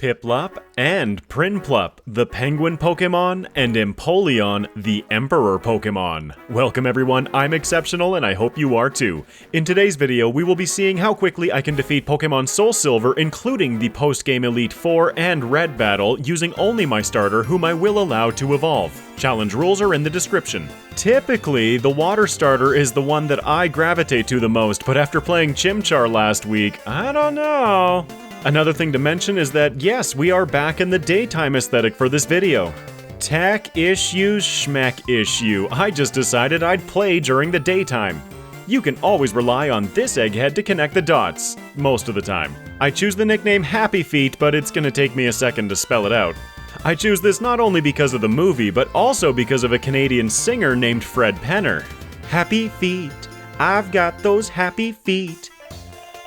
Piplup and Prinplup, the penguin Pokémon, and Empoleon, the emperor Pokémon. Welcome everyone, I'm Exceptional and I hope you are too. In today's video, we will be seeing how quickly I can defeat Pokémon SoulSilver, including the post-game Elite Four and Red battle, using only my starter, whom I will allow to evolve. Challenge rules are in the description. Typically, the water starter is the one that I gravitate to the most, but after playing Chimchar last week, I don't know. Another thing to mention is that, yes, we are back in the daytime aesthetic for this video. Tech issue, schmeck issue. I just decided I'd play during the daytime. You can always rely on this egghead to connect the dots, most of the time. I choose the nickname Happy Feet, but it's gonna take me a second to spell it out. I choose this not only because of the movie, but also because of a Canadian singer named Fred Penner. Happy feet, I've got those happy feet.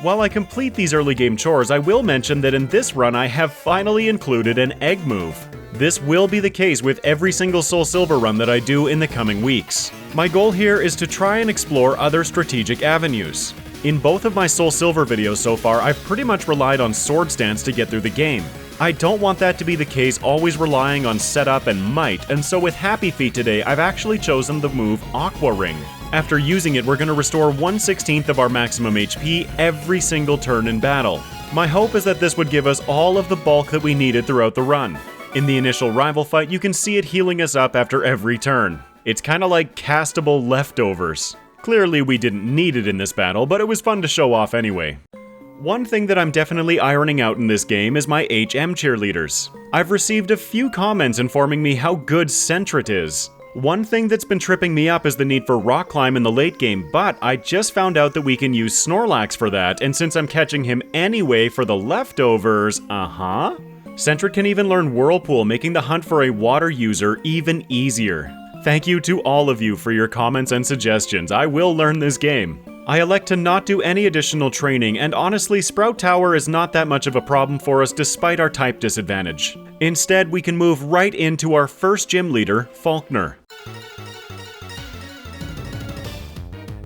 While I complete these early game chores, I will mention that in this run I have finally included an egg move. This will be the case with every single SoulSilver run that I do in the coming weeks. My goal here is to try and explore other strategic avenues. In both of my SoulSilver videos so far, I've pretty much relied on Sword Stance to get through the game. I don't want that to be the case, always relying on setup and might, and so with Happy Feet today, I've actually chosen the move Aqua Ring. After using it, we're going to restore 1/16 of our maximum HP every single turn in battle. My hope is that this would give us all of the bulk that we needed throughout the run. In the initial rival fight, you can see it healing us up after every turn. It's kinda like castable leftovers. Clearly we didn't need it in this battle, but it was fun to show off anyway. One thing that I'm definitely ironing out in this game is my HM cheerleaders. I've received a few comments informing me how good Sentret is. One thing that's been tripping me up is the need for Rock Climb in the late game, but I just found out that we can use Snorlax for that, and since I'm catching him anyway for the leftovers, Sentret can even learn Whirlpool, making the hunt for a water user even easier. Thank you to all of you for your comments and suggestions. I will learn this game. I elect to not do any additional training, and honestly, Sprout Tower is not that much of a problem for us despite our type disadvantage. Instead, we can move right into our first gym leader, Faulkner.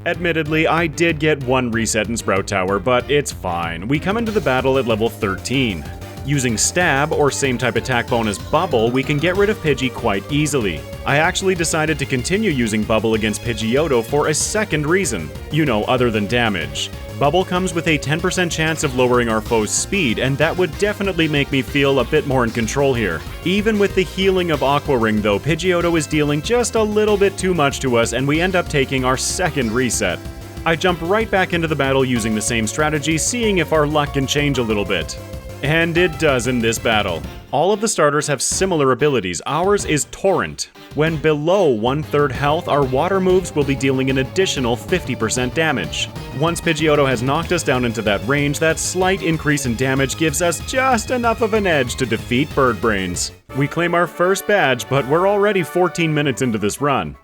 Admittedly, I did get one reset in Sprout Tower, but it's fine. We come into the battle at level 13. Using Stab, or same type attack bonus Bubble, we can get rid of Pidgey quite easily. I actually decided to continue using Bubble against Pidgeotto for a second reason. You know, other than damage. Bubble comes with a 10% chance of lowering our foe's speed, and that would definitely make me feel a bit more in control here. Even with the healing of Aqua Ring though, Pidgeotto is dealing just a little bit too much to us, and we end up taking our second reset. I jump right back into the battle using the same strategy, seeing if our luck can change a little bit. And it does in this battle. All of the starters have similar abilities. Ours is Torrent. When below 1/3 health, our water moves will be dealing an additional 50% damage. Once Pidgeotto has knocked us down into that range, that slight increase in damage gives us just enough of an edge to defeat Bird Brains. We claim our first badge, but we're already 14 minutes into this run.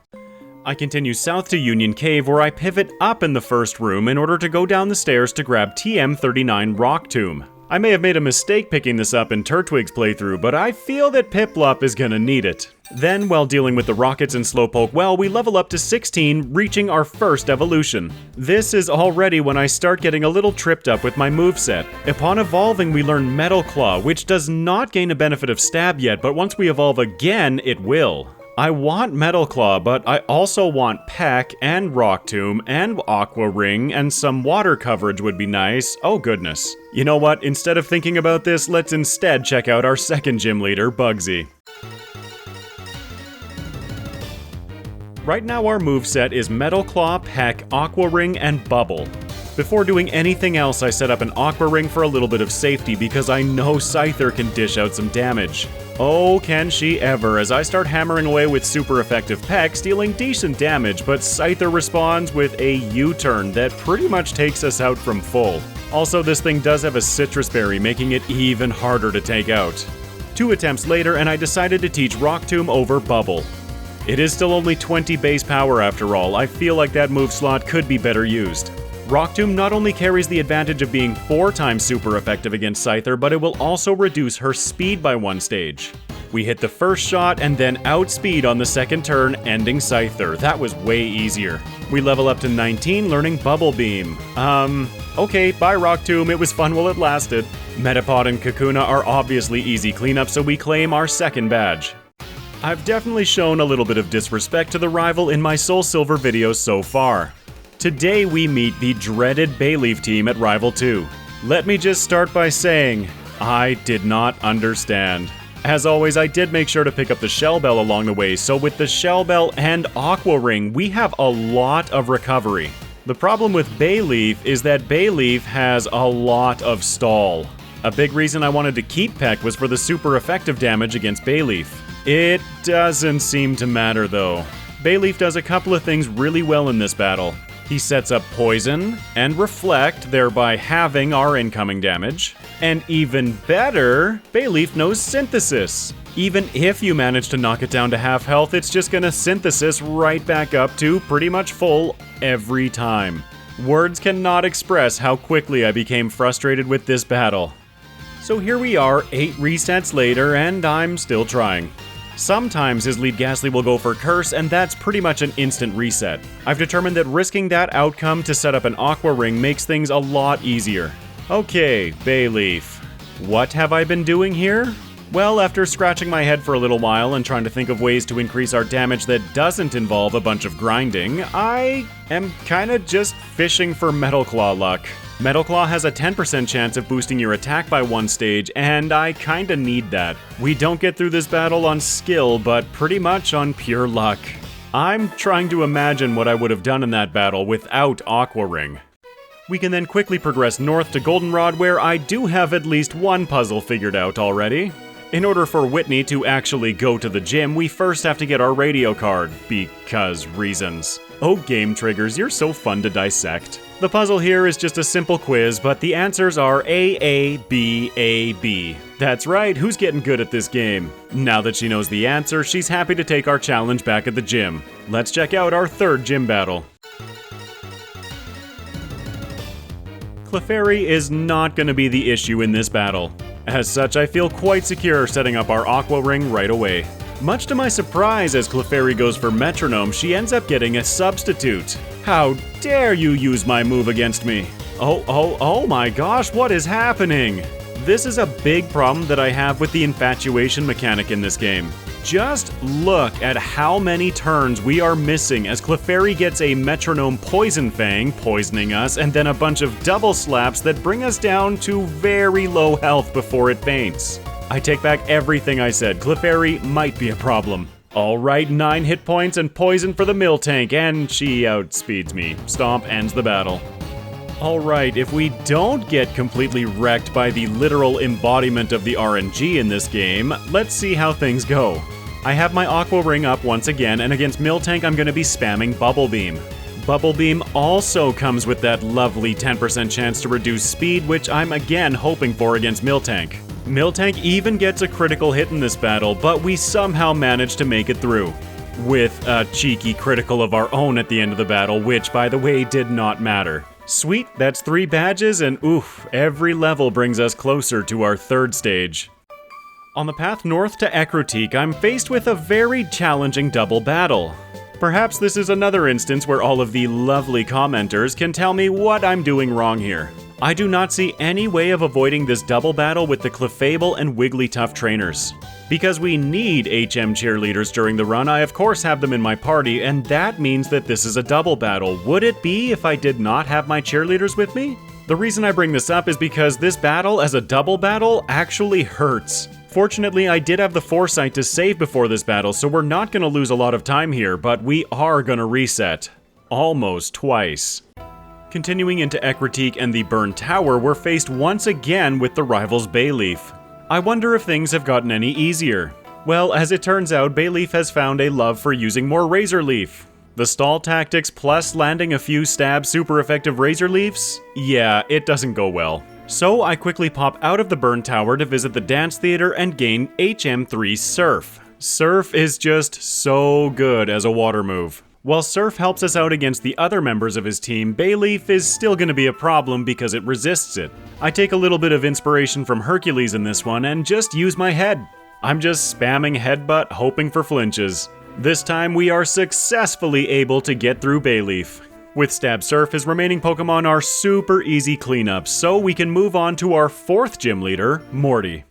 I continue south to Union Cave, where I pivot up in the first room in order to go down the stairs to grab TM39 Rock Tomb. I may have made a mistake picking this up in Turtwig's playthrough, but I feel that Piplup is gonna need it. Then, while dealing with the Rockets and Slowpoke well, we level up to 16, reaching our first evolution. This is already when I start getting a little tripped up with my moveset. Upon evolving, we learn Metal Claw, which does not gain a benefit of Stab yet, but once we evolve again, it will. I want Metal Claw, but I also want Peck and Rock Tomb and Aqua Ring, and some water coverage would be nice. Oh goodness. You know what, instead of thinking about this, let's instead check out our second gym leader, Bugsy. Right now our moveset is Metal Claw, Peck, Aqua Ring, and Bubble. Before doing anything else, I set up an Aqua Ring for a little bit of safety because I know Scyther can dish out some damage. Oh, can she ever, as I start hammering away with super effective Pecks, dealing decent damage, but Scyther responds with a U-turn that pretty much takes us out from full. Also, this thing does have a Citrus Berry, making it even harder to take out. 2 attempts later, and I decided to teach Rock Tomb over Bubble. It is still only 20 base power after all. I feel like that move slot could be better used. Rock Tomb not only carries the advantage of being 4 times super effective against Scyther, but it will also reduce her speed by 1 stage. We hit the first shot and then outspeed on the second turn, ending Scyther. That was way easier. We level up to 19, learning Bubble Beam. Okay, bye Rock Tomb, it was fun while it lasted. Metapod and Kakuna are obviously easy cleanup, so we claim our second badge. I've definitely shown a little bit of disrespect to the rival in my SoulSilver videos so far. Today we meet the dreaded Bayleaf team at Rival 2. Let me just start by saying, I did not understand. As always, I did make sure to pick up the Shell Bell along the way, so with the Shell Bell and Aqua Ring, we have a lot of recovery. The problem with Bayleaf is that Bayleaf has a lot of stall. A big reason I wanted to keep Peck was for the super effective damage against Bayleaf. It doesn't seem to matter though. Bayleaf does a couple of things really well in this battle. He sets up Poison and Reflect, thereby halving our incoming damage. And even better, Bayleaf knows Synthesis. Even if you manage to knock it down to half health, it's just gonna Synthesis right back up to pretty much full every time. Words cannot express how quickly I became frustrated with this battle. So here we are, 8 resets later, and I'm still trying. Sometimes his lead Ghastly will go for Curse, and that's pretty much an instant reset. I've determined that risking that outcome to set up an Aqua Ring makes things a lot easier. Okay, Bayleaf. What have I been doing here? Well, after scratching my head for a little while and trying to think of ways to increase our damage that doesn't involve a bunch of grinding, I am kinda just fishing for Metal Claw luck. Metal Claw has a 10% chance of boosting your attack by 1 stage, and I kinda need that. We don't get through this battle on skill, but pretty much on pure luck. I'm trying to imagine what I would have done in that battle without Aqua Ring. We can then quickly progress north to Goldenrod, where I do have at least one puzzle figured out already. In order for Whitney to actually go to the gym, we first have to get our radio card, because reasons. Oh, game triggers, you're so fun to dissect. The puzzle here is just a simple quiz, but the answers are A, A, B, A, B. That's right, who's getting good at this game? Now that she knows the answer, she's happy to take our challenge back at the gym. Let's check out our third gym battle. Clefairy is not going to be the issue in this battle. As such, I feel quite secure setting up our Aqua Ring right away. Much to my surprise, as Clefairy goes for Metronome, she ends up getting a substitute. How dare you use my move against me? Oh my gosh, what is happening? This is a big problem that I have with the infatuation mechanic in this game. Just look at how many turns we are missing as Clefairy gets a Metronome Poison Fang, poisoning us, and then a bunch of double slaps that bring us down to very low health before it faints. I take back everything I said. Clefairy might be a problem. Alright, 9 hit points and poison for the Miltank, and she outspeeds me. Stomp ends the battle. Alright, if we don't get completely wrecked by the literal embodiment of the RNG in this game, let's see how things go. I have my Aqua Ring up once again, and against Miltank I'm going to be spamming Bubble Beam. Bubble Beam also comes with that lovely 10% chance to reduce speed, which I'm again hoping for against Miltank. Miltank even gets a critical hit in this battle, but we somehow manage to make it through. With a cheeky critical of our own at the end of the battle, which, by the way, did not matter. Sweet, that's 3 badges, and oof, every level brings us closer to our third stage. On the path north to Ecruteak, I'm faced with a very challenging double battle. Perhaps this is another instance where all of the lovely commenters can tell me what I'm doing wrong here. I do not see any way of avoiding this double battle with the Clefable and Wigglytuff trainers. Because we need HM cheerleaders during the run, I of course have them in my party, and that means that this is a double battle. Would it be if I did not have my cheerleaders with me? The reason I bring this up is because this battle as a double battle actually hurts. Fortunately, I did have the foresight to save before this battle, so we're not going to lose a lot of time here, but we are going to reset. Almost twice. Continuing into Ecruteak and the Burned Tower, we're faced once again with the rivals Bayleaf. I wonder if things have gotten any easier. Well, as it turns out, Bayleaf has found a love for using more Razor Leaf. The stall tactics plus landing a few stab super effective Razor Leafs? Yeah, it doesn't go well. So I quickly pop out of the Burn Tower to visit the Dance Theater and gain HM3 Surf. Surf is just so good as a water move. While Surf helps us out against the other members of his team, Bayleaf is still going to be a problem because it resists it. I take a little bit of inspiration from Hercules in this one and just use my head. I'm just spamming headbutt, hoping for flinches. This time we are successfully able to get through Bayleaf. With Stab Surf, his remaining Pokemon are super easy cleanups, so we can move on to our 4th gym leader, Morty.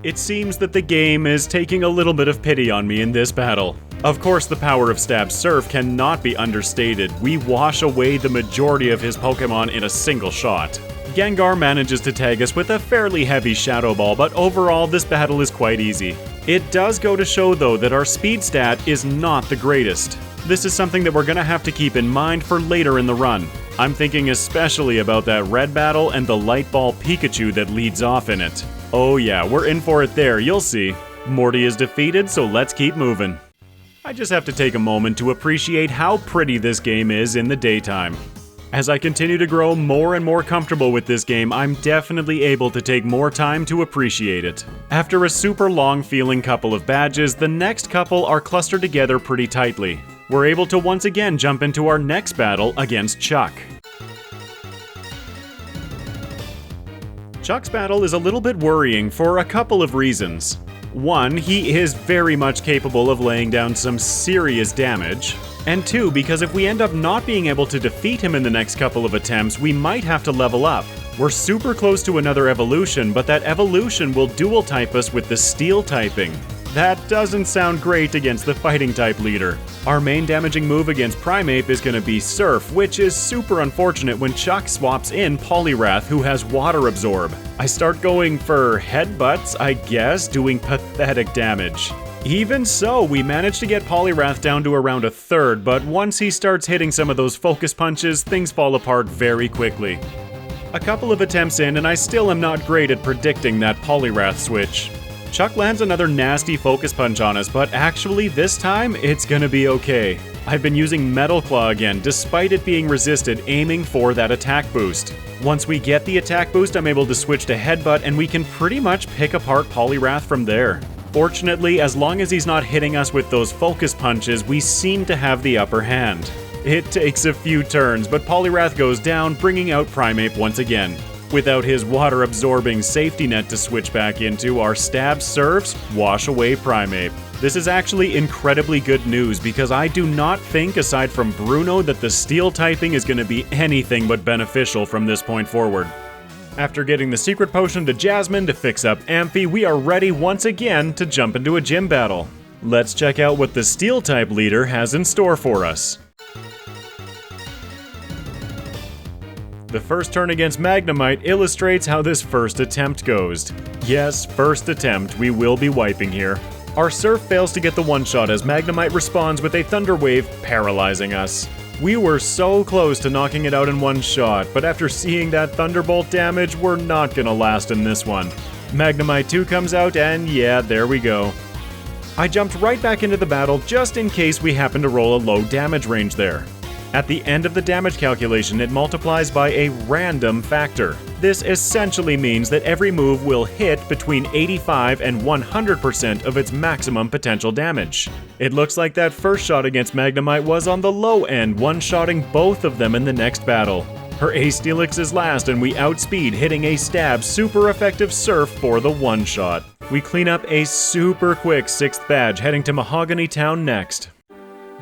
It seems that the game is taking a little bit of pity on me in this battle. Of course, the power of Stab Surf cannot be understated. We wash away the majority of his Pokemon in a single shot. Gengar manages to tag us with a fairly heavy Shadow Ball, but overall this battle is quite easy. It does go to show though that our speed stat is not the greatest. This is something that we're gonna have to keep in mind for later in the run. I'm thinking especially about that red battle and the Light Ball Pikachu that leads off in it. Oh yeah, we're in for it there, you'll see. Morty is defeated, so let's keep moving. I just have to take a moment to appreciate how pretty this game is in the daytime. As I continue to grow more and more comfortable with this game, I'm definitely able to take more time to appreciate it. After a super long feeling couple of badges, the next couple are clustered together pretty tightly. We're able to once again jump into our next battle against Chuck. Chuck's battle is a little bit worrying for a couple of reasons. One, he is very much capable of laying down some serious damage. And two, because if we end up not being able to defeat him in the next couple of attempts, we might have to level up. We're super close to another evolution, but that evolution will dual type us with the steel typing. That doesn't sound great against the fighting type leader. Our main damaging move against Primeape is going to be Surf, which is super unfortunate when Chuck swaps in Poliwrath, who has Water Absorb. I start going for headbutts, I guess, doing pathetic damage. Even so, we managed to get Poliwrath down to around a third, but once he starts hitting some of those focus punches, things fall apart very quickly. A couple of attempts in, and I still am not great at predicting that Poliwrath switch. Chuck lands another nasty focus punch on us, but actually this time, it's gonna be okay. I've been using Metal Claw again, despite it being resisted, aiming for that attack boost. Once we get the attack boost, I'm able to switch to Headbutt, and we can pretty much pick apart Poliwrath from there. Fortunately, as long as he's not hitting us with those focus punches, we seem to have the upper hand. It takes a few turns, but Poliwrath goes down, bringing out Primeape once again. Without his water-absorbing safety net to switch back into, our Stab Surfs wash away Primeape. This is actually incredibly good news because I do not think, aside from Bruno, that the steel typing is going to be anything but beneficial from this point forward. After getting the secret potion to Jasmine to fix up Amphi, we are ready once again to jump into a gym battle. Let's check out what the steel type leader has in store for us. The first turn against Magnemite illustrates how this first attempt goes. Yes, first attempt, we will be wiping here. Our Surf fails to get the one-shot as Magnemite responds with a Thunder Wave, paralyzing us. We were so close to knocking it out in one shot, but after seeing that Thunderbolt damage, we're not gonna last in this one. Magnemite 2 comes out, and yeah, there we go. I jumped right back into the battle just in case we happen to roll a low damage range there. At the end of the damage calculation, it multiplies by a random factor. This essentially means that every move will hit between 85 and 100% of its maximum potential damage. It looks like that first shot against Magnemite was on the low end, one-shotting both of them in the next battle. Her Ace Steelix is last, and we outspeed, hitting a stab super effective Surf for the one-shot. We clean up a super quick 6th badge, heading to Mahogany Town next.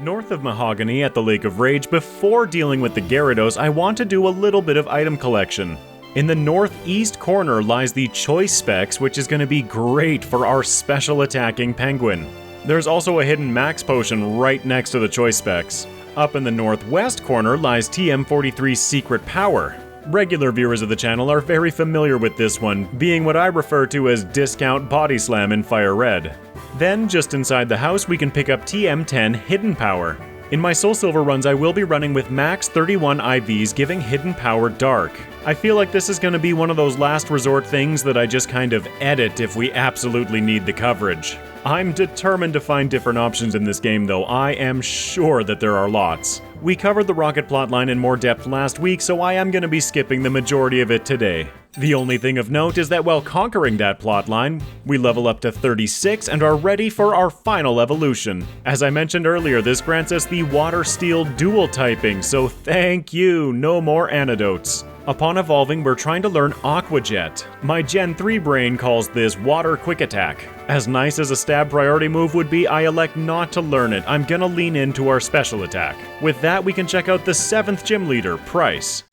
North of Mahogany at the Lake of Rage, before dealing with the Gyarados, I want to do a little bit of item collection. In the northeast corner lies the Choice Specs, which is going to be great for our special attacking Penguin. There's also a hidden Max Potion right next to the Choice Specs. Up in the northwest corner lies TM43's Secret Power. Regular viewers of the channel are very familiar with this one, being what I refer to as Discount Body Slam in Fire Red. Then, just inside the house, we can pick up TM10 Hidden Power. In my SoulSilver runs, I will be running with max 31 IVs giving Hidden Power Dark. I feel like this is going to be one of those last resort things that I just kind of edit if we absolutely need the coverage. I'm determined to find different options in this game though, I am sure that there are lots. We covered the Rocket plotline in more depth last week, so I am going to be skipping the majority of it today. The only thing of note is that while conquering that plotline, we level up to 36 and are ready for our final evolution. As I mentioned earlier, this grants us the Water Steel dual typing, so thank you, no more antidotes. Upon evolving, we're trying to learn Aqua Jet. My Gen 3 brain calls this Water Quick Attack. As nice as a stab priority move would be, I elect not to learn it. I'm gonna lean into our special attack. With that, we can check out the 7th gym leader, Price.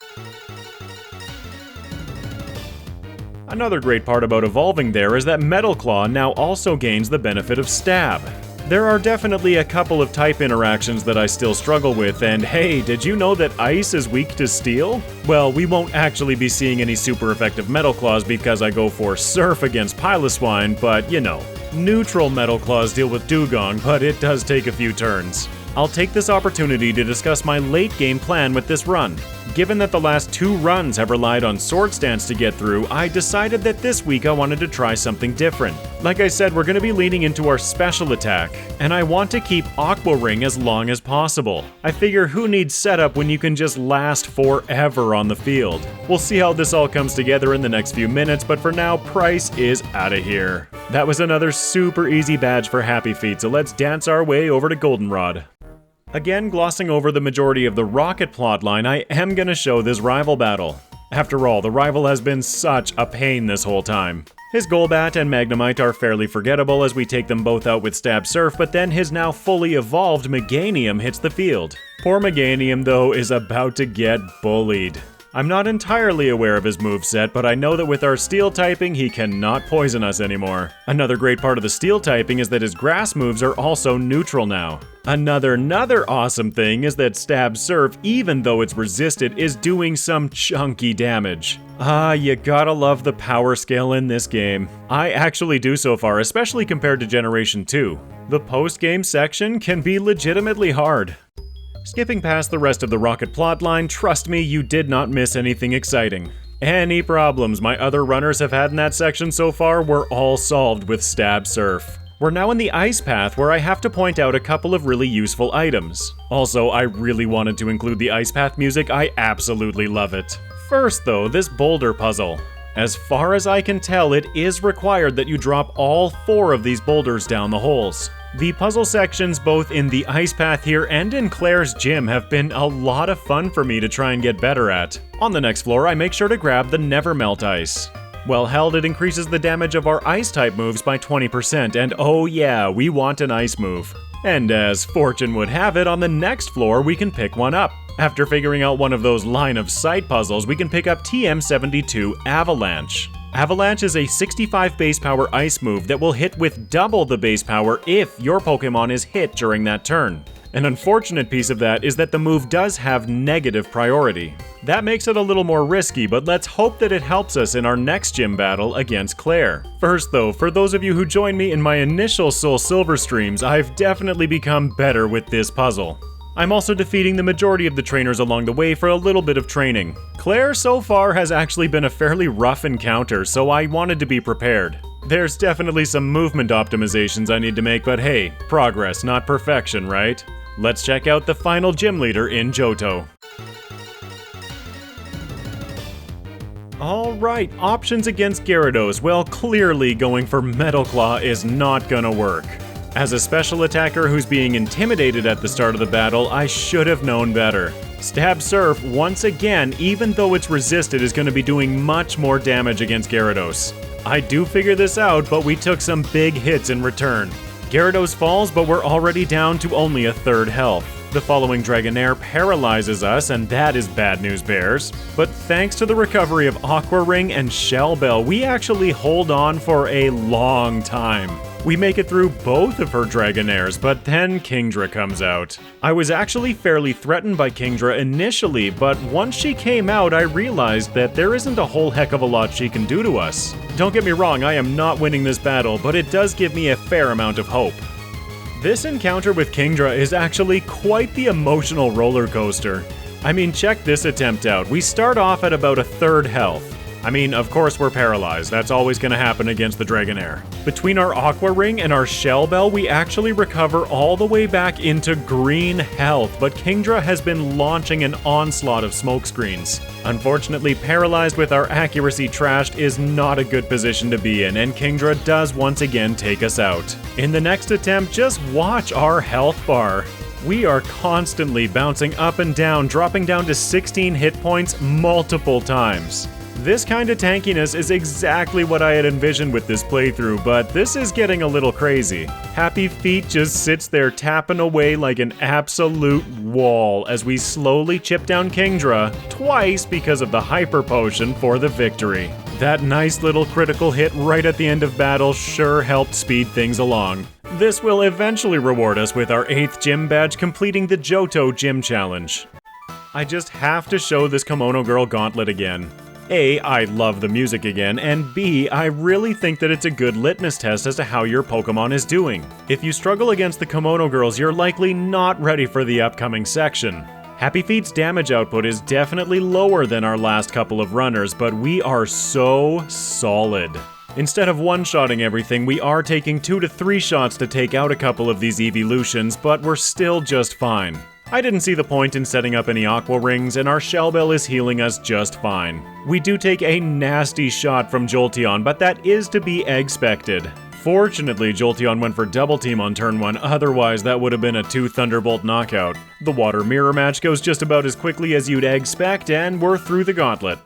Another great part about evolving there is that Metal Claw now also gains the benefit of Stab. There are definitely a couple of type interactions that I still struggle with, and hey, did you know that Ice is weak to Steel? Well, we won't actually be seeing any super effective Metal Claws because I go for Surf against Piloswine, but you know. Neutral Metal Claws deal with Dugong, but it does take a few turns. I'll take this opportunity to discuss my late game plan with this run. Given that the last 2 runs have relied on Sword Stance to get through, I decided that this week I wanted to try something different. Like I said, we're going to be leaning into our special attack, and I want to keep Aqua Ring as long as possible. I figure who needs setup when you can just last forever on the field? We'll see how this all comes together in the next few minutes, but for now, Price is out of here. That was another super easy badge for Happy Feet, so let's dance our way over to Goldenrod. Again, glossing over the majority of the Rocket plotline, I am gonna show this rival battle. After all, the rival has been such a pain this whole time. His Golbat and Magnemite are fairly forgettable as we take them both out with Stab Surf, but then his now fully evolved Meganium hits the field. Poor Meganium, though, is about to get bullied. I'm not entirely aware of his moveset, but I know that with our Steel typing, he cannot poison us anymore. Another great part of the Steel typing is that his Grass moves are also neutral now. Another awesome thing is that Stab Surf, even though it's resisted, is doing some chunky damage. You gotta love the power scale in this game. I actually do so far, especially compared to Generation 2. The post-game section can be legitimately hard. Skipping past the rest of the Rocket plotline, trust me, you did not miss anything exciting. Any problems my other runners have had in that section so far were all solved with Stab Surf. We're now in the Ice Path where I have to point out a couple of really useful items. Also, I really wanted to include the Ice Path music, I absolutely love it. First though, this boulder puzzle. As far as I can tell, it is required that you drop all 4 of these boulders down the holes. The puzzle sections both in the Ice Path here and in Claire's gym have been a lot of fun for me to try and get better at. On the next floor, I make sure to grab the Never Melt Ice. Well held, it increases the damage of our Ice-type moves by 20%, and oh yeah, we want an Ice move. And as fortune would have it, on the next floor we can pick one up. After figuring out one of those line of sight puzzles, we can pick up TM72 Avalanche. Avalanche is a 65 base power ice move that will hit with double the base power if your Pokemon is hit during that turn. An unfortunate piece of that is that the move does have negative priority. That makes it a little more risky, but let's hope that it helps us in our next gym battle against Claire. First though, for those of you who joined me in my initial SoulSilver streams, I've definitely become better with this puzzle. I'm also defeating the majority of the trainers along the way for a little bit of training. Claire so far has actually been a fairly rough encounter, so I wanted to be prepared. There's definitely some movement optimizations I need to make, but hey, progress, not perfection, right? Let's check out the final gym leader in Johto. Alright, options against Gyarados. Well, clearly going for Metal Claw is not gonna work. As a special attacker who's being intimidated at the start of the battle, I should have known better. Stab Surf, once again, even though it's resisted, is going to be doing much more damage against Gyarados. I do figure this out, but we took some big hits in return. Gyarados falls, but we're already down to only a third health. The following Dragonair paralyzes us, and that is bad news, bears. But thanks to the recovery of Aqua Ring and Shell Bell, we actually hold on for a long time. We make it through both of her Dragonairs, but then Kingdra comes out. I was actually fairly threatened by Kingdra initially, but once she came out, I realized that there isn't a whole heck of a lot she can do to us. Don't get me wrong, I am not winning this battle, but it does give me a fair amount of hope. This encounter with Kingdra is actually quite the emotional roller coaster. I mean, check this attempt out. We start off at about a third health. I mean, of course we're paralyzed. That's always going to happen against the Dragonair. Between our Aqua Ring and our Shell Bell, we actually recover all the way back into green health, but Kingdra has been launching an onslaught of smokescreens. Unfortunately, paralyzed with our accuracy trashed is not a good position to be in, and Kingdra does once again take us out. In the next attempt, just watch our health bar. We are constantly bouncing up and down, dropping down to 16 hit points multiple times. This kind of tankiness is exactly what I had envisioned with this playthrough, but this is getting a little crazy. Happy Feet just sits there tapping away like an absolute wall as we slowly chip down Kingdra, twice because of the Hyper Potion for the victory. That nice little critical hit right at the end of battle sure helped speed things along. This will eventually reward us with our 8th gym badge completing the Johto Gym Challenge. I just have to show this Kimono Girl gauntlet again. A, I love the music again, and B, I really think that it's a good litmus test as to how your Pokemon is doing. If you struggle against the Kimono Girls, you're likely not ready for the upcoming section. Happy Feet's damage output is definitely lower than our last couple of runners, but we are so solid. Instead of one-shotting everything, we are taking 2 to 3 shots to take out a couple of these evolutions, but we're still just fine. I didn't see the point in setting up any Aqua Rings, and our Shell Bell is healing us just fine. We do take a nasty shot from Jolteon, but that is to be expected. Fortunately, Jolteon went for Double Team on turn 1, otherwise that would have been a 2 Thunderbolt knockout. The Water Mirror match goes just about as quickly as you'd expect, and we're through the gauntlet.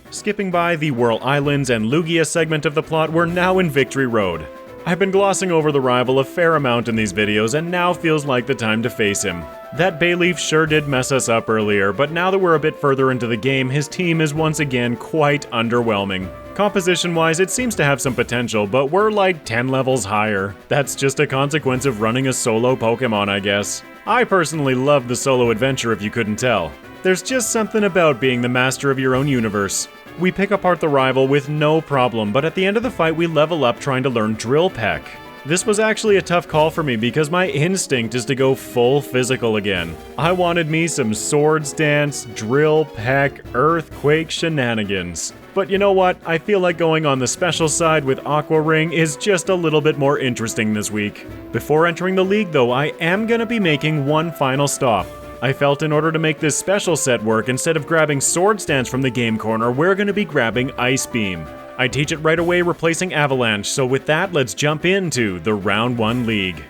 Skipping by the Whirl Islands and Lugia segment of the plot, we're now in Victory Road. I've been glossing over the rival a fair amount in these videos, and now feels like the time to face him. That Bayleaf sure did mess us up earlier, but now that we're a bit further into the game, his team is once again quite underwhelming. Composition-wise, it seems to have some potential, but we're like 10 levels higher. That's just a consequence of running a solo Pokemon, I guess. I personally love the solo adventure if you couldn't tell. There's just something about being the master of your own universe. We pick apart the rival with no problem, but at the end of the fight we level up trying to learn Drill Peck. This was actually a tough call for me because my instinct is to go full physical again. I wanted me some Swords Dance, Drill Peck, Earthquake shenanigans. But you know what? I feel like going on the special side with Aqua Ring is just a little bit more interesting this week. Before entering the league though, I am gonna be making one final stop. I felt in order to make this special set work, instead of grabbing Swords Dance from the game corner, we're going to be grabbing Ice Beam. I teach it right away, replacing Avalanche, so with that, let's jump into the Round 1 League.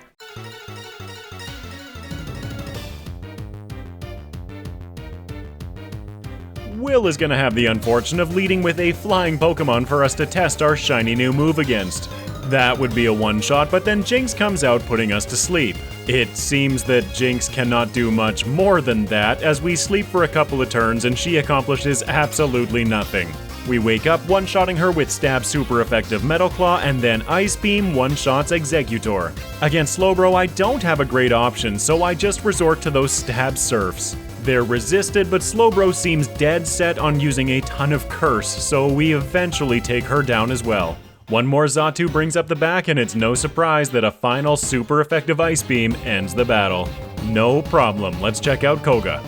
Will is going to have the unfortune of leading with a flying Pokemon for us to test our shiny new move against. That would be a one-shot, but then Jinx comes out putting us to sleep. It seems that Jinx cannot do much more than that, as we sleep for a couple of turns and she accomplishes absolutely nothing. We wake up one-shotting her with Stab super effective Metal Claw, and then Ice Beam one-shots Exeggutor. Against Slowbro, I don't have a great option, so I just resort to those Stab Surfs. They're resisted, but Slowbro seems dead set on using a ton of Curse, so we eventually take her down as well. One more Xatu brings up the back, and it's no surprise that a final super effective Ice Beam ends the battle. No problem, let's check out Koga.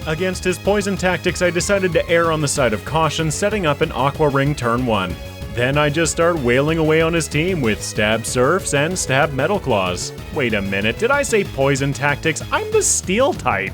Against his poison tactics, I decided to err on the side of caution, setting up an Aqua Ring turn 1. Then I just start wailing away on his team with Stab Surfs and Stab Metal Claws. Wait a minute, did I say poison tactics? I'm the Steel type!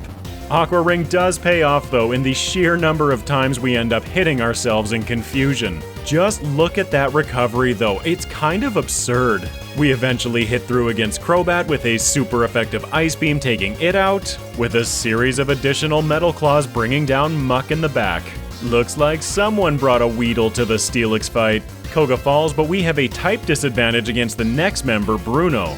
Aqua Ring does pay off though in the sheer number of times we end up hitting ourselves in confusion. Just look at that recovery though, it's kind of absurd. We eventually hit through against Crobat with a super effective Ice Beam taking it out, with a series of additional Metal Claws bringing down Muck in the back. Looks like someone brought a Weedle to the Steelix fight. Koga falls, but we have a type disadvantage against the next member, Bruno.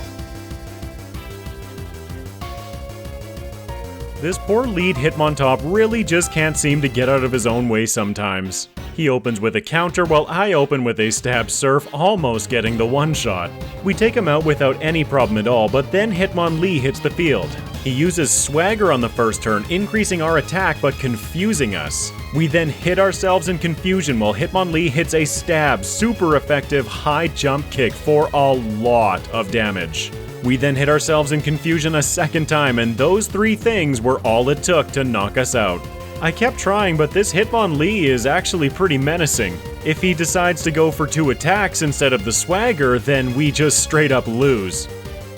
This poor lead Hitmontop really just can't seem to get out of his own way sometimes. He opens with a counter while I open with a Stab Surf, almost getting the one-shot. We take him out without any problem at all, but then Hitmonlee hits the field. He uses Swagger on the first turn, increasing our attack but confusing us. We then hit ourselves in confusion while Hitmonlee hits a Stab, super effective high jump kick for a lot of damage. We then hit ourselves in confusion a second time, and those three things were all it took to knock us out. I kept trying, but this Hitmonlee is actually pretty menacing. If he decides to go for 2 attacks instead of the Swagger, then we just straight up lose.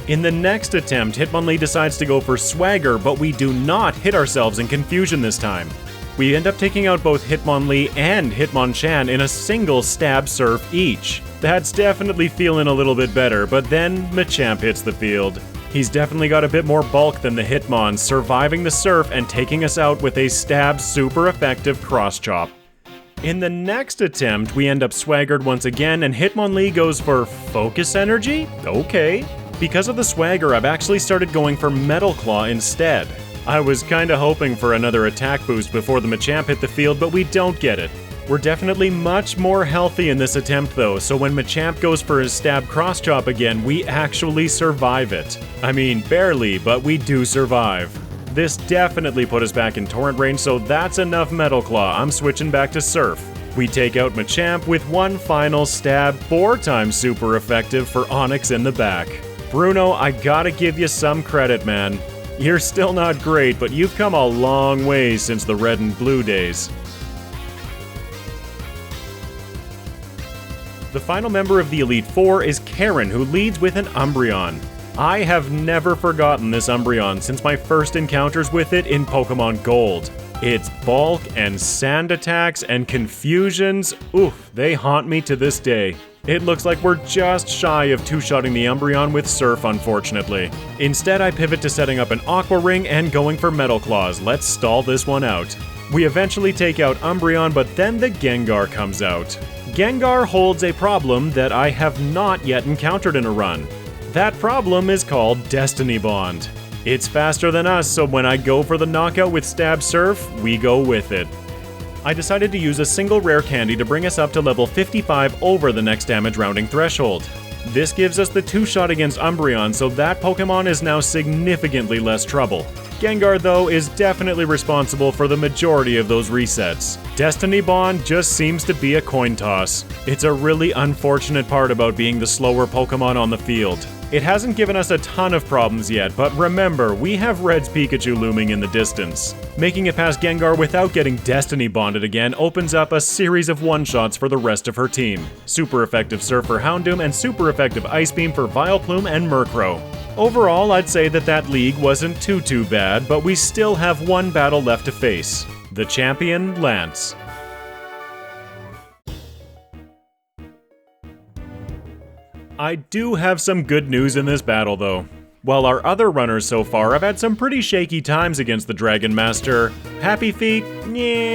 In the next attempt, Hitmonlee decides to go for Swagger, but we do not hit ourselves in confusion this time. We end up taking out both Hitmonlee and Hitmonchan in a single Stab Surf each. That's definitely feeling a little bit better, but then Machamp hits the field. He's definitely got a bit more bulk than the Hitmon, surviving the Surf and taking us out with a stab super effective cross chop. In the next attempt, we end up swaggered once again, and Hitmonlee goes for Focus Energy? Okay. Because of the swagger, I've actually started going for Metal Claw instead. I was kinda hoping for another attack boost before the Machamp hit the field, but we don't get it. We're definitely much more healthy in this attempt though, so when Machamp goes for his stab cross chop again, we actually survive it. I mean, barely, but we do survive. This definitely put us back in Torrent range, so that's enough Metal Claw. I'm switching back to Surf. We take out Machamp with one final stab, 4 times super effective for Onix in the back. Bruno, I gotta give you some credit, man. You're still not great, but you've come a long way since the red and blue days. The final member of the Elite Four is Karen, who leads with an Umbreon. I have never forgotten this Umbreon since my first encounters with it in Pokemon Gold. Its bulk and sand attacks and confusions, oof, they haunt me to this day. It looks like we're just shy of two-shotting the Umbreon with Surf, unfortunately. Instead, I pivot to setting up an Aqua Ring and going for Metal Claws. Let's stall this one out. We eventually take out Umbreon, but then the Gengar comes out. Gengar holds a problem that I have not yet encountered in a run. That problem is called Destiny Bond. It's faster than us, so when I go for the knockout with Stab Surf, we go with it. I decided to use a single rare candy to bring us up to level 55 over the next damage rounding threshold. This gives us the two-shot against Umbreon, so that Pokemon is now significantly less trouble. Gengar, though, is definitely responsible for the majority of those resets. Destiny Bond just seems to be a coin toss. It's a really unfortunate part about being the slower Pokemon on the field. It hasn't given us a ton of problems yet, but remember, we have Red's Pikachu looming in the distance. Making it past Gengar without getting Destiny Bonded again opens up a series of one-shots for the rest of her team. Super effective Surf for Houndoom and super effective Ice Beam for Vileplume and Murkrow. Overall, I'd say that league wasn't too bad, but we still have one battle left to face. The champion, Lance. I do have some good news in this battle, though. While our other runners so far have had some pretty shaky times against the Dragon Master, Happy Feet,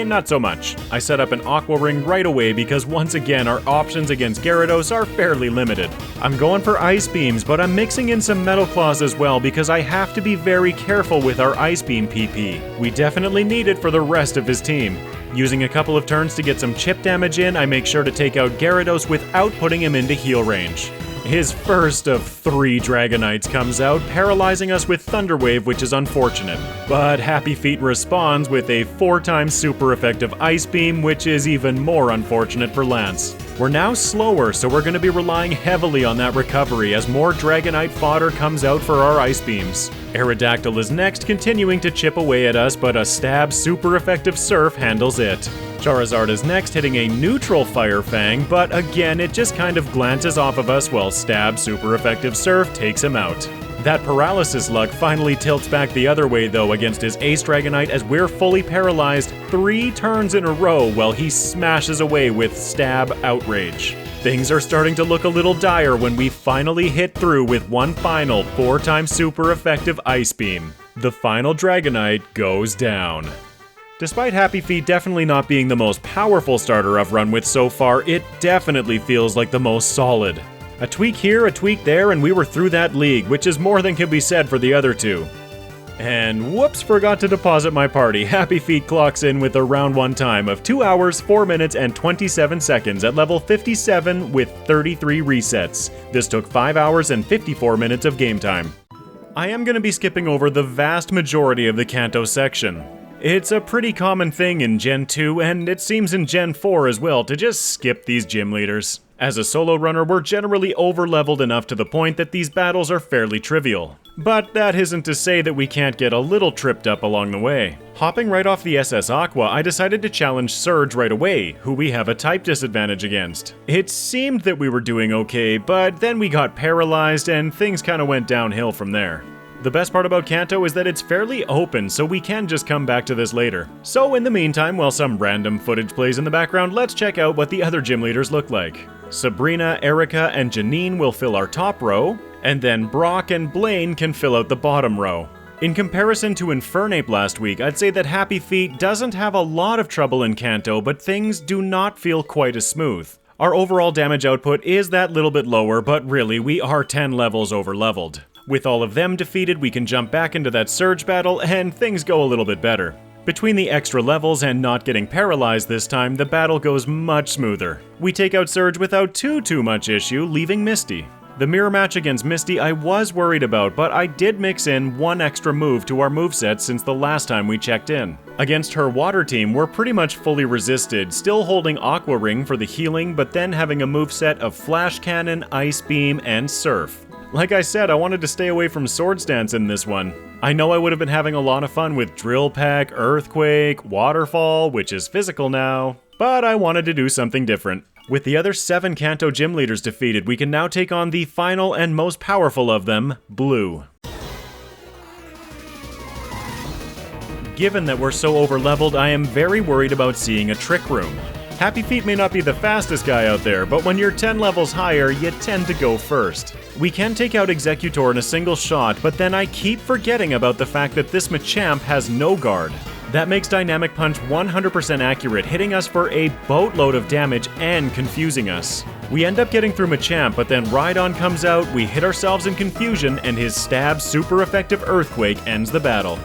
not so much. I set up an Aqua Ring right away because once again our options against Gyarados are fairly limited. I'm going for Ice Beams, but I'm mixing in some Metal Claws as well because I have to be very careful with our Ice Beam PP. We definitely need it for the rest of his team. Using a couple of turns to get some chip damage in, I make sure to take out Gyarados without putting him into heal range. His first of 3 Dragonites comes out, paralyzing us with Thunder Wave, which is unfortunate. But Happy Feet responds with a 4 times super effective Ice Beam, which is even more unfortunate for Lance. We're now slower, so we're going to be relying heavily on that recovery as more Dragonite fodder comes out for our Ice Beams. Aerodactyl is next, continuing to chip away at us, but a Stab super effective Surf handles it. Charizard is next, hitting a neutral Fire Fang, but again it just kind of glances off of us while Stab super effective Surf takes him out. That paralysis luck finally tilts back the other way though against his Ace Dragonite as we're fully paralyzed 3 turns in a row while he smashes away with Stab Outrage. Things are starting to look a little dire when we finally hit through with one final 4 times super effective Ice Beam. The final Dragonite goes down. Despite Happy Feet definitely not being the most powerful starter I've run with so far, it definitely feels like the most solid. A tweak here, a tweak there, and we were through that league, which is more than can be said for the other 2. And whoops, forgot to deposit my party. Happy Feet clocks in with a round 1 time of 2 hours, 4 minutes, and 27 seconds at level 57 with 33 resets. This took 5 hours and 54 minutes of game time. I am going to be skipping over the vast majority of the Kanto section. It's a pretty common thing in Gen 2, and it seems in Gen 4 as well, to just skip these gym leaders. As a solo runner, we're generally over-leveled enough to the point that these battles are fairly trivial. But that isn't to say that we can't get a little tripped up along the way. Hopping right off the SS Aqua, I decided to challenge Surge right away, who we have a type disadvantage against. It seemed that we were doing okay, but then we got paralyzed and things kinda went downhill from there. The best part about Kanto is that it's fairly open, so we can just come back to this later. So in the meantime, while some random footage plays in the background, let's check out what the other gym leaders look like. Sabrina, Erica, and Janine will fill our top row, and then Brock and Blaine can fill out the bottom row. In comparison to Infernape last week, I'd say that Happy Feet doesn't have a lot of trouble in Kanto, but things do not feel quite as smooth. Our overall damage output is that little bit lower, but really, we are 10 levels over-leveled. With all of them defeated, we can jump back into that Surge battle, and things go a little bit better. Between the extra levels and not getting paralyzed this time, the battle goes much smoother. We take out Surge without too much issue, leaving Misty. The mirror match against Misty I was worried about, but I did mix in one extra move to our moveset since the last time we checked in. Against her water team, we're pretty much fully resisted, still holding Aqua Ring for the healing, but then having a moveset of Flash Cannon, Ice Beam, and Surf. Like I said, I wanted to stay away from Swords Dance in this one. I know I would have been having a lot of fun with Drill Peck, Earthquake, Waterfall, which is physical now, but I wanted to do something different. With the other 7 Kanto gym leaders defeated, we can now take on the final and most powerful of them, Blue. Given that we're so over-leveled, I am very worried about seeing a Trick Room. Happy Feet may not be the fastest guy out there, but when you're 10 levels higher, you tend to go first. We can take out Executor in a single shot, but then I keep forgetting about the fact that this Machamp has no guard. That makes Dynamic Punch 100% accurate, hitting us for a boatload of damage and confusing us. We end up getting through Machamp, but then Rhydon comes out, we hit ourselves in confusion, and his stab super effective Earthquake ends the battle.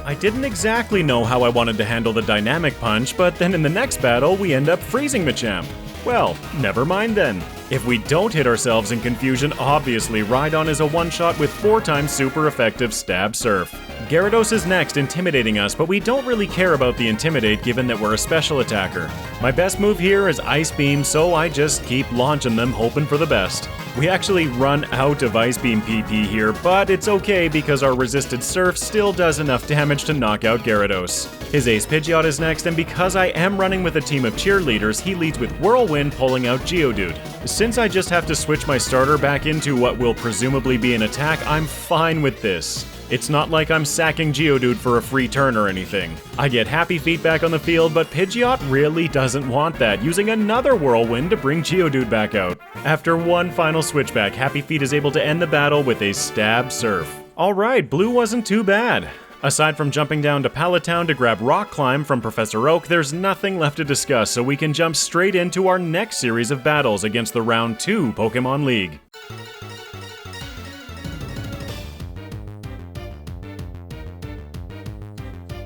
I didn't exactly know how I wanted to handle the Dynamic Punch, but then in the next battle, we end up freezing Machamp. Well, never mind then. If we don't hit ourselves in confusion, obviously Rhydon is a one-shot with 4 times super effective Stab Surf. Gyarados is next, intimidating us, but we don't really care about the Intimidate given that we're a special attacker. My best move here is Ice Beam, so I just keep launching them, hoping for the best. We actually run out of Ice Beam PP here, but it's okay because our resisted Surf still does enough damage to knock out Gyarados. His Ace Pidgeot is next, and because I am running with a team of cheerleaders, he leads with Whirlwind, pulling out Geodude. Since I just have to switch my starter back into what will presumably be an attack, I'm fine with this. It's not like I'm sacking Geodude for a free turn or anything. I get Happy Feet back on the field, but Pidgeot really doesn't want that, using another Whirlwind to bring Geodude back out. After one final switchback, Happy Feet is able to end the battle with a Stab Surf. Alright, Blue wasn't too bad. Aside from jumping down to Pallet Town to grab Rock Climb from Professor Oak, there's nothing left to discuss, so we can jump straight into our next series of battles against the Round 2 Pokemon League.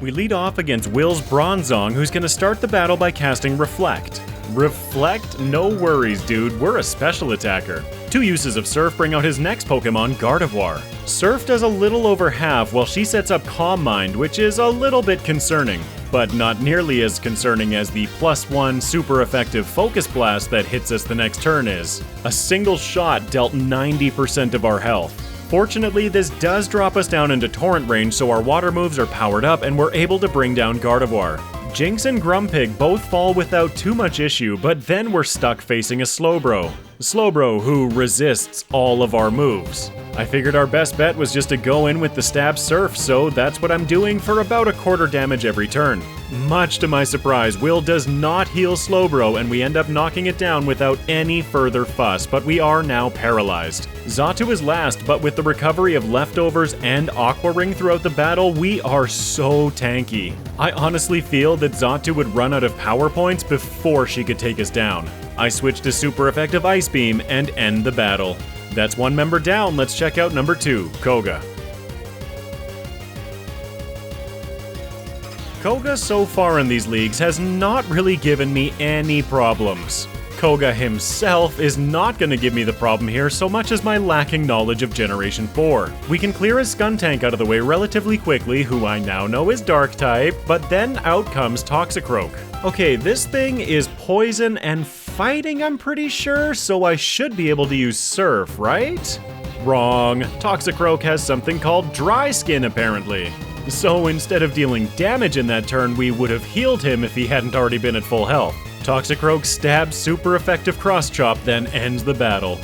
We lead off against Will's Bronzong, who's going to start the battle by casting Reflect. Reflect? No worries, dude, we're a special attacker. 2 uses of Surf bring out his next Pokemon, Gardevoir. Surf does a little over half while she sets up Calm Mind, which is a little bit concerning, but not nearly as concerning as the +1 super effective Focus Blast that hits us the next turn is. A single shot dealt 90% of our health. Fortunately, this does drop us down into Torrent range, so our water moves are powered up and we're able to bring down Gardevoir. Jinx and Grumpig both fall without too much issue, but then we're stuck facing a Slowbro. Slowbro who resists all of our moves. I figured our best bet was just to go in with the Stab Surf, so that's what I'm doing for about a quarter damage every turn. Much to my surprise, Will does not heal Slowbro and we end up knocking it down without any further fuss, but we are now paralyzed. Xatu is last, but with the recovery of leftovers and Aqua Ring throughout the battle, we are so tanky. I honestly feel that Xatu would run out of power points before she could take us down. I switch to super effective Ice Beam and end the battle. That's one member down, let's check out number 2, Koga. Koga so far in these leagues has not really given me any problems. Koga himself is not going to give me the problem here so much as my lacking knowledge of Generation 4. We can clear his Skuntank out of the way relatively quickly, who I now know is Dark-type, but then out comes Toxicroak. Okay, this thing is poison and fighting, I'm pretty sure, so I should be able to use Surf, right? Wrong. Toxicroak has something called Dry Skin, apparently. So instead of dealing damage in that turn, we would have healed him if he hadn't already been at full health. Toxicroak stabs super effective Cross Chop, then ends the battle.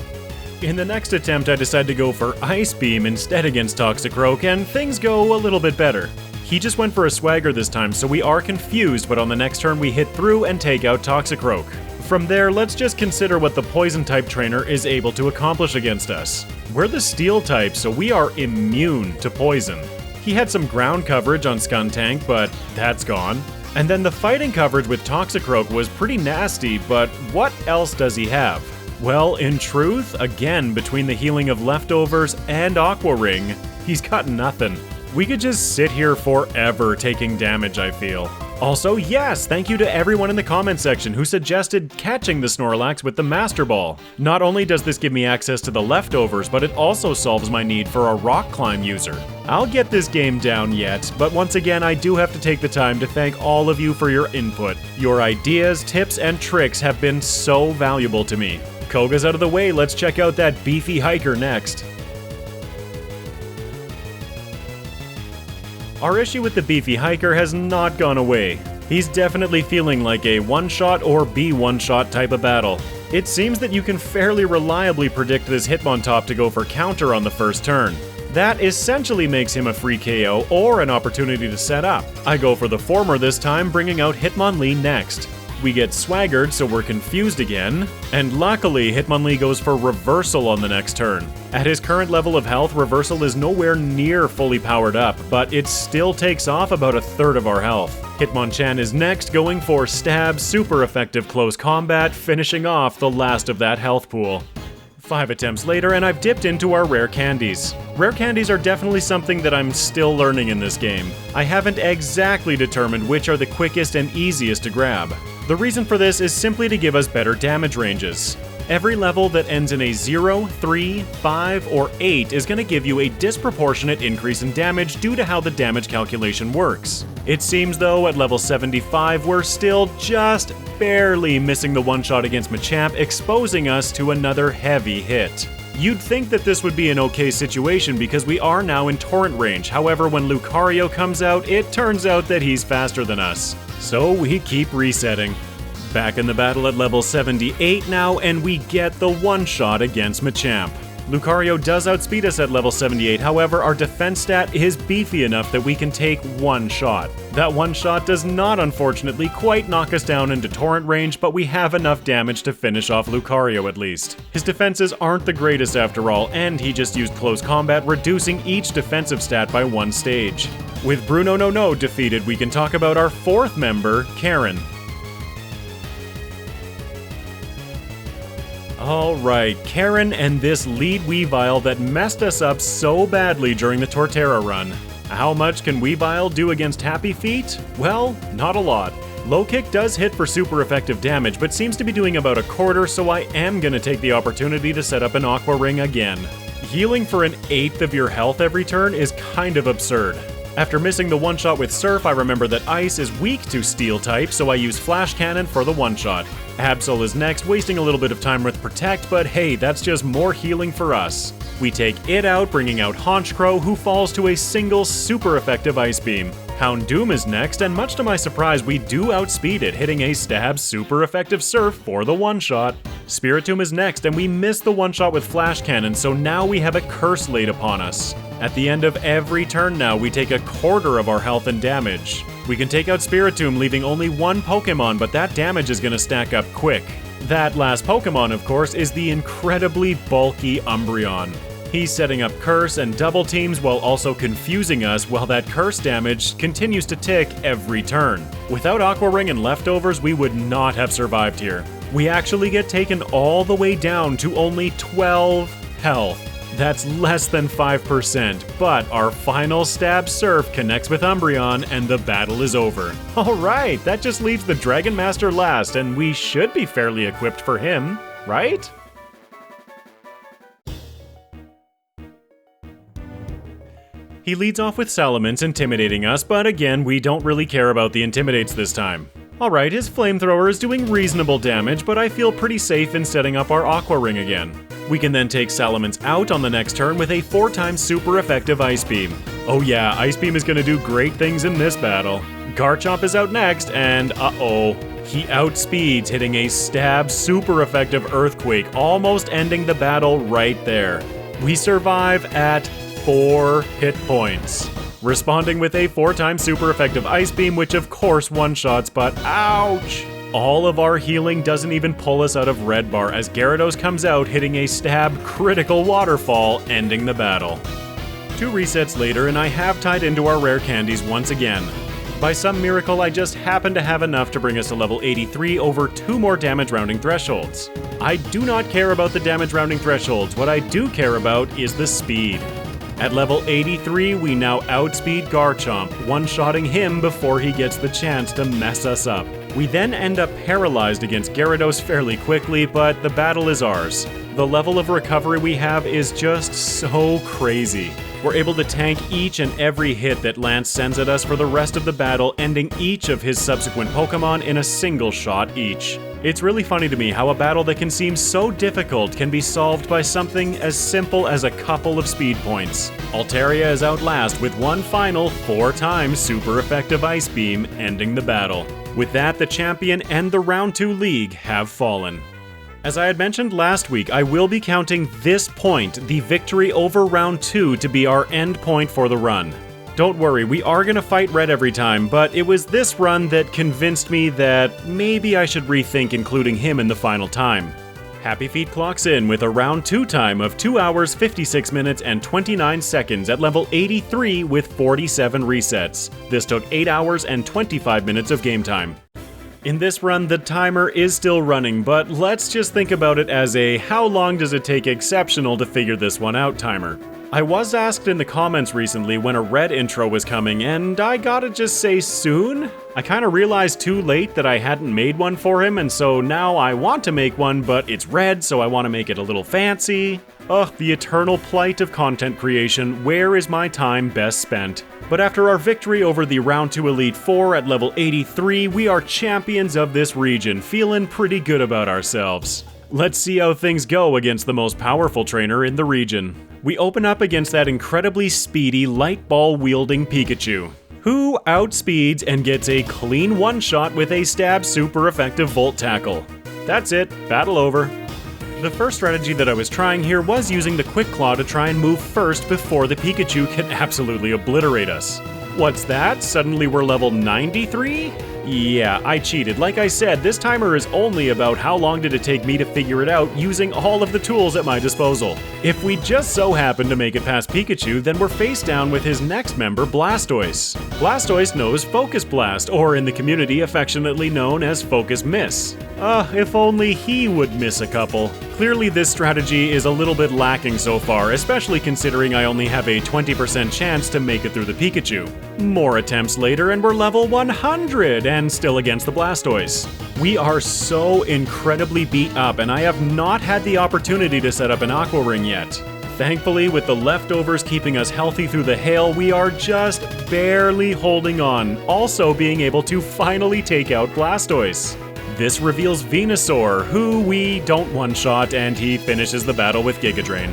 In the next attempt, I decide to go for Ice Beam instead against Toxicroak, and things go a little bit better. He just went for a Swagger this time, so we are confused, but on the next turn we hit through and take out Toxicroak. From there, let's just consider what the Poison-type trainer is able to accomplish against us. We're the Steel-type, so we are immune to poison. He had some ground coverage on Skuntank, but that's gone. And then the fighting coverage with Toxicroak was pretty nasty, but what else does he have? Well, in truth, again, between the healing of Leftovers and Aqua Ring, he's got nothing. We could just sit here forever taking damage, I feel. Also, yes, thank you to everyone in the comment section who suggested catching the Snorlax with the Master Ball. Not only does this give me access to the Leftovers, but it also solves my need for a Rock Climb user. I'll get this game down yet, but once again I do have to take the time to thank all of you for your input. Your ideas, tips, and tricks have been so valuable to me. Koga's out of the way, let's check out that beefy hiker next. Our issue with the beefy hiker has not gone away. He's definitely feeling like a one-shot or be one-shot type of battle. It seems that you can fairly reliably predict this Hitmontop to go for counter on the first turn. That essentially makes him a free KO or an opportunity to set up. I go for the former this time, bringing out Hitmonlee next. We get swaggered, so we're confused again, and luckily Hitmonlee goes for Reversal on the next turn. At his current level of health, Reversal is nowhere near fully powered up, but it still takes off about a third of our health. Hitmonchan is next, going for Stab, super effective close combat, finishing off the last of that health pool. 5 attempts later, and I've dipped into our rare candies. Rare candies are definitely something that I'm still learning in this game. I haven't exactly determined which are the quickest and easiest to grab. The reason for this is simply to give us better damage ranges. Every level that ends in a 0, 3, 5, or 8 is going to give you a disproportionate increase in damage due to how the damage calculation works. It seems though at level 75 we're still just barely missing the one-shot against Machamp, exposing us to another heavy hit. You'd think that this would be an okay situation because we are now in torrent range, however when Lucario comes out, it turns out that he's faster than us. So we keep resetting. Back in the battle at level 78 now, and we get the one-shot against Machamp. Lucario does outspeed us at level 78, however our defense stat is beefy enough that we can take one shot. That one shot does not unfortunately quite knock us down into torrent range, but we have enough damage to finish off Lucario at least. His defenses aren't the greatest after all, and he just used close combat, reducing each defensive stat by one stage. With Bruno No defeated, we can talk about our fourth member, Karen. Alright, Karen and this lead Weavile that messed us up so badly during the Torterra run. How much can Weavile do against Happy Feet? Well, not a lot. Low Kick does hit for super effective damage, but seems to be doing about a quarter, so I am gonna take the opportunity to set up an Aqua Ring again. Healing for an eighth of your health every turn is kind of absurd. After missing the one-shot with Surf, I remember that Ice is weak to Steel type, so I use Flash Cannon for the one-shot. Absol is next, wasting a little bit of time with Protect, but hey, that's just more healing for us. We take it out, bringing out Honchkrow, who falls to a single super effective Ice Beam. Houndoom is next, and much to my surprise, we do outspeed it, hitting a Stab super effective Surf for the one-shot. Spiritomb is next, and we miss the one-shot with Flash Cannon, so now we have a curse laid upon us. At the end of every turn now, we take a quarter of our health and damage. We can take out Spiritomb, leaving only one Pokemon, but that damage is going to stack up quick. That last Pokemon, of course, is the incredibly bulky Umbreon. He's setting up Curse and double teams while also confusing us while that Curse damage continues to tick every turn. Without Aqua Ring and Leftovers, we would not have survived here. We actually get taken all the way down to only 12 health. That's less than 5%, but our final Stab Surf connects with Umbreon and the battle is over. Alright, that just leaves the Dragon Master last, and we should be fairly equipped for him, right? He leads off with Salamence intimidating us, but again, we don't really care about the intimidates this time. Alright, his Flamethrower is doing reasonable damage, but I feel pretty safe in setting up our Aqua Ring again. We can then take Salamence out on the next turn with a 4x super effective Ice Beam. Oh yeah, Ice Beam is gonna do great things in this battle. Garchomp is out next, and uh-oh. He outspeeds, hitting a Stab super effective Earthquake, almost ending the battle right there. We survive at 4 hit points. Responding with a 4x super effective Ice Beam, which of course one-shots, but ouch! All of our healing doesn't even pull us out of red bar as Gyarados comes out hitting a stab critical waterfall, ending the battle. 2 resets later and I have tied into our rare candies once again. By some miracle, I just happen to have enough to bring us to level 83 over 2 more damage rounding thresholds. I do not care about the damage rounding thresholds, what I do care about is the speed. At level 83, we now outspeed Garchomp, one-shotting him before he gets the chance to mess us up. We then end up paralyzed against Gyarados fairly quickly, but the battle is ours. The level of recovery we have is just so crazy. We're able to tank each and every hit that Lance sends at us for the rest of the battle, ending each of his subsequent Pokémon in a single shot each. It's really funny to me how a battle that can seem so difficult can be solved by something as simple as a couple of speed points. Altaria is out last with one final 4 times super effective Ice Beam, ending the battle. With that, the champion and the Round 2 League have fallen. As I had mentioned last week, I will be counting this point, the victory over Round 2, to be our end point for the run. Don't worry, we are gonna fight Red every time, but it was this run that convinced me that maybe I should rethink including him in the final time. Happy Feet clocks in with a Round 2 time of 2 hours, 56 minutes, and 29 seconds at level 83 with 47 resets. This took 8 hours and 25 minutes of game time. In this run, the timer is still running, but let's just think about it as a how long does it take Exceptional to figure this one out timer. I was asked in the comments recently when a Red intro was coming, and I gotta just say soon? I kinda realized too late that I hadn't made one for him, and so now I want to make one, but it's Red, so I want to make it a little fancy. Ugh, the eternal plight of content creation, where is my time best spent? But after our victory over the Round 2 Elite Four at level 83, we are champions of this region, feeling pretty good about ourselves. Let's see how things go against the most powerful trainer in the region. We open up against that incredibly speedy light ball wielding Pikachu, who outspeeds and gets a clean one-shot with a stab super effective Volt Tackle. That's it, battle over. The first strategy that I was trying here was using the Quick Claw to try and move first before the Pikachu can absolutely obliterate us. What's that? Suddenly we're level 93? Yeah, I cheated. Like I said, this timer is only about how long did it take me to figure it out using all of the tools at my disposal. If we just so happen to make it past Pikachu, then we're face down with his next member, Blastoise. Blastoise knows Focus Blast, or in the community affectionately known as Focus Miss. If only he would miss a couple. Clearly this strategy is a little bit lacking so far, especially considering I only have a 20% chance to make it through the Pikachu. More attempts later and we're level 100 and still against the Blastoise. We are so incredibly beat up and I have not had the opportunity to set up an Aqua Ring yet. Thankfully, with the leftovers keeping us healthy through the hail, we are just barely holding on, also being able to finally take out Blastoise. This reveals Venusaur, who we don't one-shot, and he finishes the battle with Giga Drain.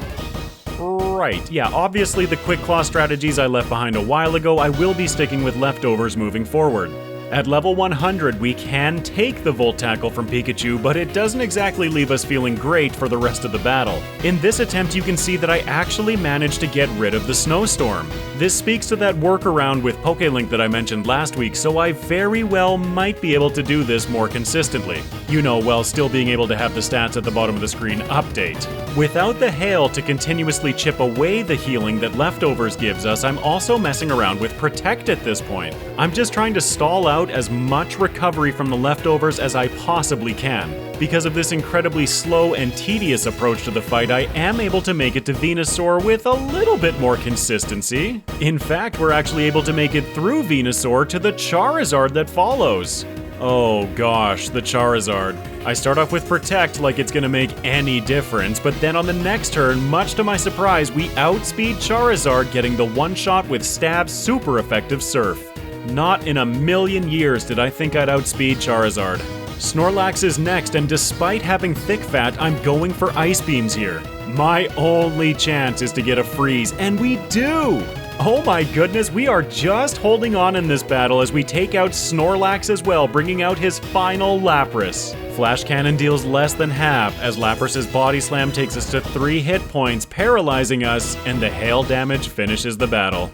Right, yeah, obviously the Quick Claw strategies I left behind a while ago, I will be sticking with leftovers moving forward. At level 100, we can take the Volt Tackle from Pikachu, but it doesn't exactly leave us feeling great for the rest of the battle. In this attempt, you can see that I actually managed to get rid of the Snowstorm. This speaks to that workaround with PokéLink that I mentioned last week, so I very well might be able to do this more consistently. You know, while still being able to have the stats at the bottom of the screen update. Without the hail to continuously chip away the healing that leftovers gives us, I'm also messing around with Protect at this point. I'm just trying to stall out as much recovery from the leftovers as I possibly can. Because of this incredibly slow and tedious approach to the fight, I am able to make it to Venusaur with a little bit more consistency. In fact, we're actually able to make it through Venusaur to the Charizard that follows. Oh gosh, the Charizard. I start off with Protect like it's gonna make any difference, but then on the next turn, much to my surprise, we outspeed Charizard, getting the one-shot with Stab's super effective Surf. Not in a million years did I think I'd outspeed Charizard. Snorlax is next, and despite having thick fat, I'm going for Ice Beams here. My only chance is to get a freeze, and we do! Oh my goodness, we are just holding on in this battle as we take out Snorlax as well, bringing out his final Lapras. Flash Cannon deals less than half, as Lapras's Body Slam takes us to 3 hit points, paralyzing us, and the hail damage finishes the battle.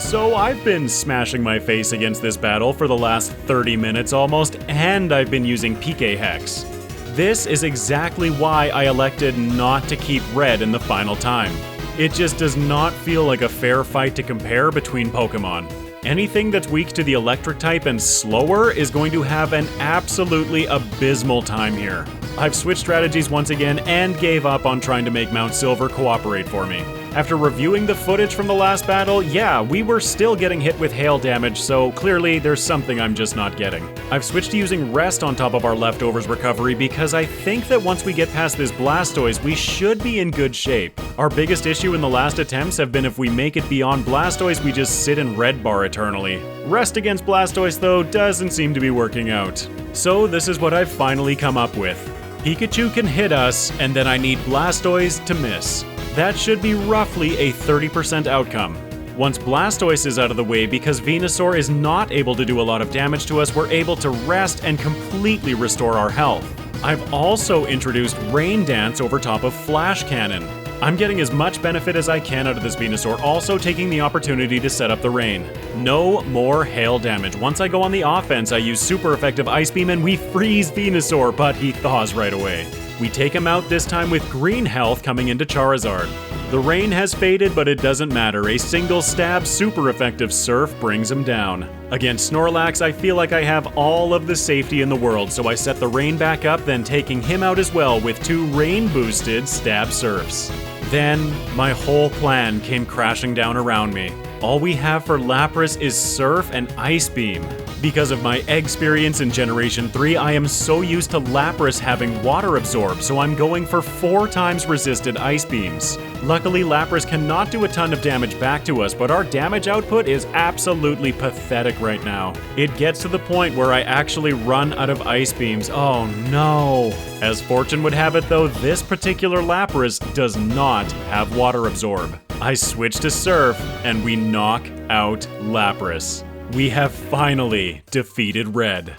So I've been smashing my face against this battle for the last 30 minutes almost, and I've been using PKHeX. This is exactly why I elected not to keep red in the final time. It just does not feel like a fair fight to compare between Pokemon. Anything that's weak to the electric type and slower is going to have an absolutely abysmal time here. I've switched strategies once again and gave up on trying to make Mount Silver cooperate for me. After reviewing the footage from the last battle, yeah, we were still getting hit with hail damage, so clearly there's something I'm just not getting. I've switched to using Rest on top of our Leftovers recovery because I think that once we get past this Blastoise, we should be in good shape. Our biggest issue in the last attempts have been if we make it beyond Blastoise, we just sit in Red Bar eternally. Rest against Blastoise, though, doesn't seem to be working out. So this is what I've finally come up with. Pikachu can hit us, and then I need Blastoise to miss. That should be roughly a 30% outcome. Once Blastoise is out of the way, because Venusaur is not able to do a lot of damage to us, we're able to rest and completely restore our health. I've also introduced Rain Dance over top of Flash Cannon. I'm getting as much benefit as I can out of this Venusaur, also taking the opportunity to set up the rain. No more hail damage. Once I go on the offense, I use super effective Ice Beam and we freeze Venusaur, but he thaws right away. We take him out this time with green health coming into Charizard. The rain has faded, but it doesn't matter. A single stab super effective Surf brings him down. Against Snorlax, I feel like I have all of the safety in the world, so I set the rain back up, then taking him out as well with 2 rain-boosted stab Surfs. Then, my whole plan came crashing down around me. All we have for Lapras is Surf and Ice Beam. Because of my experience in Generation 3, I am so used to Lapras having Water Absorb, so I'm going for 4 times resisted Ice Beams. Luckily, Lapras cannot do a ton of damage back to us, but our damage output is absolutely pathetic right now. It gets to the point where I actually run out of Ice Beams. Oh no! As fortune would have it though, this particular Lapras does not have Water Absorb. I switch to Surf, and we knock out Lapras. We have finally defeated Red.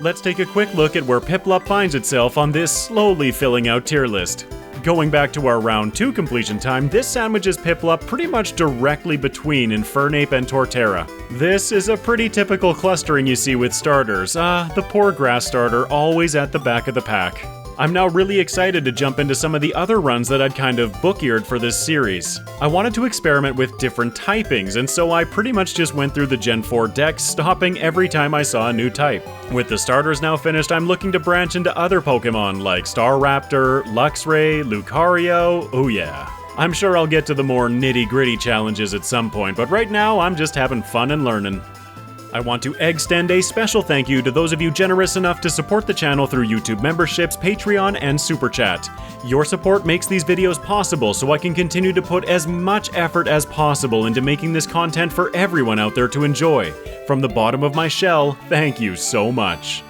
Let's take a quick look at where Piplup finds itself on this slowly filling out tier list. Going back to our round 2 completion time, this sandwiches Piplup pretty much directly between Infernape and Torterra. This is a pretty typical clustering you see with starters. The poor grass starter always at the back of the pack. I'm now really excited to jump into some of the other runs that I'd kind of book-eared for this series. I wanted to experiment with different typings, and so I pretty much just went through the Gen 4 decks, stopping every time I saw a new type. With the starters now finished, I'm looking to branch into other Pokemon like Staraptor, Luxray, Lucario, oh yeah. I'm sure I'll get to the more nitty-gritty challenges at some point, but right now I'm just having fun and learning. I want to extend a special thank you to those of you generous enough to support the channel through YouTube memberships, Patreon, and Super Chat. Your support makes these videos possible, so I can continue to put as much effort as possible into making this content for everyone out there to enjoy. From the bottom of my shell, thank you so much.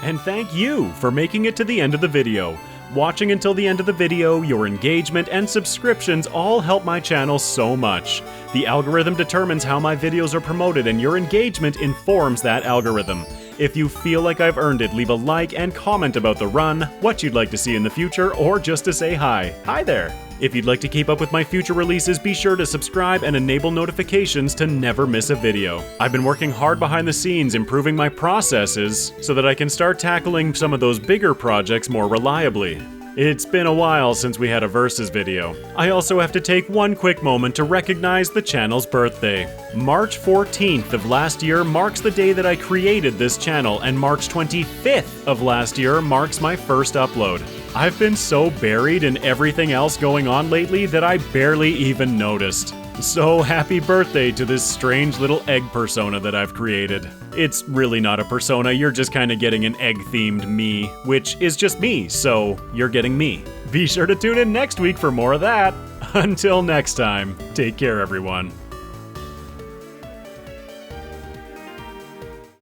And thank you for making it to the end of the video. Watching until the end of the video, your engagement and subscriptions all help my channel so much. The algorithm determines how my videos are promoted, and your engagement informs that algorithm. If you feel like I've earned it, leave a like and comment about the run, what you'd like to see in the future, or just to say hi. Hi there! If you'd like to keep up with my future releases, be sure to subscribe and enable notifications to never miss a video. I've been working hard behind the scenes improving my processes so that I can start tackling some of those bigger projects more reliably. It's been a while since we had a Versus video. I also have to take one quick moment to recognize the channel's birthday. March 14th of last year marks the day that I created this channel, and March 25th of last year marks my first upload. I've been so buried in everything else going on lately that I barely even noticed. So happy birthday to this strange little egg persona that I've created. It's really not a persona, you're just kinda getting an egg-themed me, which is just me, so you're getting me. Be sure to tune in next week for more of that. Until next time, take care everyone.